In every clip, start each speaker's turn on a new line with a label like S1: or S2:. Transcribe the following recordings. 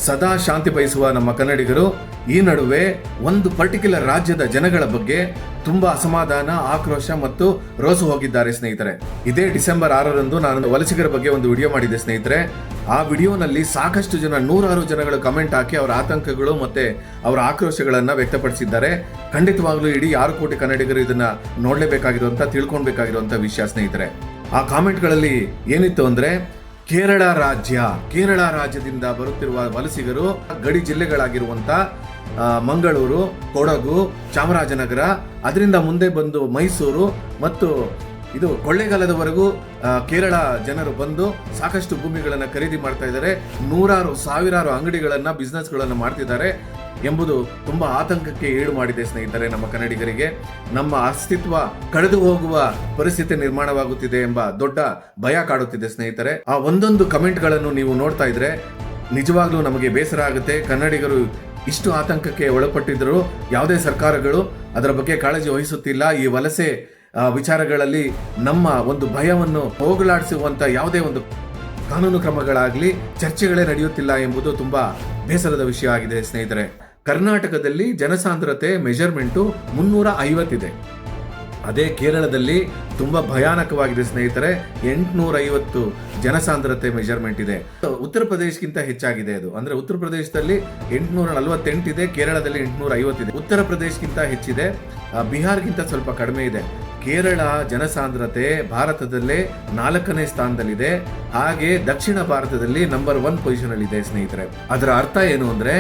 S1: ಸದಾ ಶಾಂತಿ ಬಯಸುವ ನಮ್ಮ ಕನ್ನಡಿಗರು ಈ ನಡುವೆ ಒಂದು ಪರ್ಟಿಕ್ಯುಲರ್ ರಾಜ್ಯದ ಜನಗಳ ಬಗ್ಗೆ ತುಂಬಾ ಅಸಮಾಧಾನ, ಆಕ್ರೋಶ ಮತ್ತು ರೋಸು ಹೋಗಿದ್ದಾರೆ ಸ್ನೇಹಿತರೆ. ಇದೇ ಡಿಸೆಂಬರ್ 6ರಂದು ನಾನು ವಲಸಿಗರ ಬಗ್ಗೆ ಒಂದು ವಿಡಿಯೋ ಮಾಡಿದ್ದೆ ಸ್ನೇಹಿತರೆ. ಆ ವಿಡಿಯೋನಲ್ಲಿ ಸಾಕಷ್ಟು ಜನ, ನೂರಾರು ಜನಗಳು ಕಮೆಂಟ್ ಹಾಕಿ ಅವರ ಆತಂಕಗಳು ಮತ್ತೆ ಅವರ ಆಕ್ರೋಶಗಳನ್ನ ವ್ಯಕ್ತಪಡಿಸಿದ್ದಾರೆ. ಖಂಡಿತವಾಗ್ಲೂ ಇಡೀ 6 ಕೋಟಿ ಕನ್ನಡಿಗರು ಇದನ್ನ ನೋಡ್ಲೇಬೇಕಾಗಿರುವಂತ, ತಿಳ್ಕೊಳ್ಬೇಕಾಗಿರುವಂತ ವಿಷಯ ಸ್ನೇಹಿತರೆ. ಆ ಕಾಮೆಂಟ್ಗಳಲ್ಲಿ ಏನಿತ್ತು ಅಂದ್ರೆ, ಕೇರಳ ರಾಜ್ಯದಿಂದ ಬರುತ್ತಿರುವ ವಲಸಿಗರು ಗಡಿ ಜಿಲ್ಲೆಗಳಾಗಿರುವಂತ ಮಂಗಳೂರು, ಕೊಡಗು, ಚಾಮರಾಜನಗರ, ಅದರಿಂದ ಮುಂದೆ ಬಂದು ಮೈಸೂರು ಮತ್ತು ಇದು ಕೊಳ್ಳೇಗಾಲದವರೆಗೂ ಕೇರಳ ಜನರು ಬಂದು ಸಾಕಷ್ಟು ಭೂಮಿಗಳನ್ನು ಖರೀದಿ ಮಾಡ್ತಾ ಇದ್ದಾರೆ. ನೂರಾರು, ಸಾವಿರಾರು ಅಂಗಡಿಗಳನ್ನ, ಬಿಸ್ನೆಸ್ಗಳನ್ನ ಮಾಡ್ತಿದ್ದಾರೆ ಎಂಬುದು ತುಂಬಾ ಆತಂಕಕ್ಕೆ ಈಡು ಮಾಡಿದೆ ಸ್ನೇಹಿತರೆ. ನಮ್ಮ ಕನ್ನಡಿಗರಿಗೆ ನಮ್ಮ ಅಸ್ತಿತ್ವ ಕಳೆದು ಹೋಗುವ ಪರಿಸ್ಥಿತಿ ನಿರ್ಮಾಣವಾಗುತ್ತಿದೆ ಎಂಬ ದೊಡ್ಡ ಭಯ ಕಾಡುತ್ತಿದೆ ಸ್ನೇಹಿತರೆ. ಆ ಒಂದೊಂದು ಕಮೆಂಟ್ಗಳನ್ನು ನೀವು ನೋಡ್ತಾ ಇದ್ರೆ ನಿಜವಾಗ್ಲೂ ನಮಗೆ ಬೇಸರ ಆಗುತ್ತೆ. ಕನ್ನಡಿಗರು ಇಷ್ಟು ಆತಂಕಕ್ಕೆ ಒಳಪಟ್ಟಿದ್ದರೂ ಯಾವುದೇ ಸರ್ಕಾರಗಳು ಅದರ ಬಗ್ಗೆ ಕಾಳಜಿ ವಹಿಸುತ್ತಿಲ್ಲ. ಈ ವಲಸೆ ವಿಚಾರಗಳಲ್ಲಿ ನಮ್ಮ ಒಂದು ಭಯವನ್ನು ಹೋಗಲಾಡಿಸುವಂತ ಯಾವುದೇ ಒಂದು ಕಾನೂನು ಕ್ರಮಗಳಾಗ್ಲಿ, ಚರ್ಚೆಗಳೇ ನಡೆಯುತ್ತಿಲ್ಲ ಎಂಬುದು ತುಂಬಾ ಬೇಸರದ ವಿಷಯ ಆಗಿದೆ ಸ್ನೇಹಿತರೆ. ಕರ್ನಾಟಕದಲ್ಲಿ ಜನಸಾಂದ್ರತೆ ಮೆಜರ್ಮೆಂಟು 350 ಇದೆ. ಅದೇ ಕೇರಳದಲ್ಲಿ ತುಂಬಾ ಭಯಾನಕವಾಗಿದೆ ಸ್ನೇಹಿತರೆ. 850 ಜನಸಾಂದ್ರತೆ ಮೆಜರ್ಮೆಂಟ್ ಇದೆ. ಉತ್ತರ ಪ್ರದೇಶಕ್ಕಿಂತ ಹೆಚ್ಚಾಗಿದೆ ಅದು. ಅಂದ್ರೆ ಉತ್ತರ ಪ್ರದೇಶದಲ್ಲಿ 848 ಇದೆ, ಕೇರಳದಲ್ಲಿ 850 ಇದೆ. ಉತ್ತರ ಪ್ರದೇಶಕ್ಕಿಂತ ಹೆಚ್ಚಿದೆ, ಬಿಹಾರ್ಗಿಂತ ಸ್ವಲ್ಪ ಕಡಿಮೆ ಇದೆ. ಕೇರಳ ಜನಸಾಂದ್ರತೆ ಭಾರತದಲ್ಲೇ 4ನೇ ಸ್ಥಾನದಲ್ಲಿದೆ. ಹಾಗೆ ದಕ್ಷಿಣ ಭಾರತದಲ್ಲಿ ನಂಬರ್ 1 ಪೊಸಿಷನ್ ಅಲ್ಲಿ ಇದೆ ಸ್ನೇಹಿತರೆ. ಅದರ ಅರ್ಥ ಏನು ಅಂದ್ರೆ,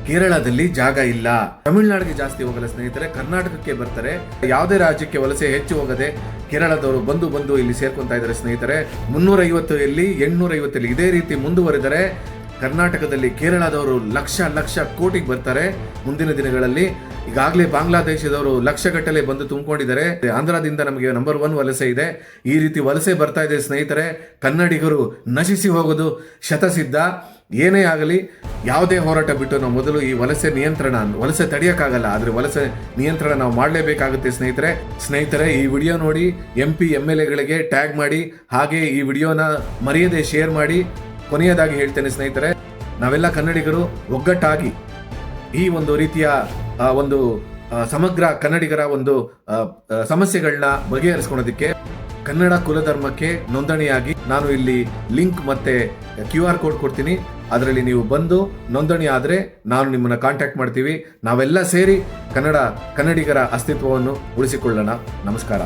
S1: ಕೇರಳದಲ್ಲಿ ಜಾಗ ಇಲ್ಲ. ತಮಿಳುನಾಡಿಗೆ ಜಾಸ್ತಿ ಹೋಗಲ್ಲ ಸ್ನೇಹಿತರೆ, ಕರ್ನಾಟಕಕ್ಕೆ ಬರ್ತಾರೆ. ಯಾವುದೇ ರಾಜ್ಯಕ್ಕೆ ವಲಸೆ ಹೆಚ್ಚು ಹೋಗದೆ ಕೇರಳದವರು ಬಂದು ಇಲ್ಲಿ ಸೇರ್ಕೊಂತಾ ಇದ್ದಾರೆ ಸ್ನೇಹಿತರೆ. 350 ಎಲ್ಲಿ, 850 ಎಲ್ಲಿ, ಇದೇ ರೀತಿ ಮುಂದುವರೆದರೆ ಕರ್ನಾಟಕದಲ್ಲಿ ಕೇರಳದವರು ಲಕ್ಷ ಕೋಟಿಗೆ ಬರ್ತಾರೆ ಮುಂದಿನ ದಿನಗಳಲ್ಲಿ. ಈಗಾಗಲೇ ಬಾಂಗ್ಲಾದೇಶದವರು ಲಕ್ಷಗಟ್ಟಲೆ ಬಂದು ತುಂಬಿಕೊಂಡಿದ್ದಾರೆ. ಆಂಧ್ರದಿಂದ ನಮಗೆ ನಂಬರ್ 1 ವಲಸೆ ಇದೆ. ಈ ರೀತಿ ವಲಸೆ ಬರ್ತಾ ಇದೆ ಸ್ನೇಹಿತರೆ. ಕನ್ನಡಿಗರು ನಶಿಸಿ ಹೋಗೋದು ಶತಸಿದ್ಧ. ಏನೇ ಆಗಲಿ, ಯಾವುದೇ ಹೋರಾಟ ಬಿಟ್ಟು ನಾವು ಮೊದಲು ಈ ವಲಸೆ ತಡೆಯೋಕ್ಕಾಗಲ್ಲ, ಆದರೆ ವಲಸೆ ನಿಯಂತ್ರಣ ನಾವು ಮಾಡಲೇಬೇಕಾಗುತ್ತೆ ಸ್ನೇಹಿತರೆ. ಈ ವಿಡಿಯೋ ನೋಡಿ MP MLA ಗಳಿಗೆ ಟ್ಯಾಗ್ ಮಾಡಿ, ಹಾಗೆ ಈ ವಿಡಿಯೋನ ಮರೆಯದೆ ಶೇರ್ ಮಾಡಿ. ಕೊನೆಯದಾಗಿ ಹೇಳ್ತೇನೆ ಸ್ನೇಹಿತರೆ, ನಾವೆಲ್ಲ ಕನ್ನಡಿಗರು ಒಗ್ಗಟ್ಟಾಗಿ ಈ ಒಂದು ರೀತಿಯ ಒಂದು ಸಮಗ್ರ ಕನ್ನಡಿಗರ ಒಂದು ಸಮಸ್ಯೆಗಳನ್ನ ಬಗೆಹರಿಸ್ಕೊಳ್ಳೋದಕ್ಕೆ ಕನ್ನಡ ಕುಲಧರ್ಮಕ್ಕೆ ನೋಂದಣಿಯಾಗಿ ನಾನು ಇಲ್ಲಿ ಲಿಂಕ್ ಮತ್ತೆ QR ಕೋಡ್ ಕೊಡ್ತೀನಿ. ಅದರಲ್ಲಿ ನೀವು ಬಂದು ನೋಂದಣಿ ಆದರೆ ನಾನು ನಿಮ್ಮನ್ನ ಕಾಂಟ್ಯಾಕ್ಟ್ ಮಾಡ್ತೀವಿ. ನಾವೆಲ್ಲ ಸೇರಿ ಕನ್ನಡಿಗರ ಅಸ್ತಿತ್ವವನ್ನು ಉಳಿಸಿಕೊಳ್ಳೋಣ. ನಮಸ್ಕಾರ.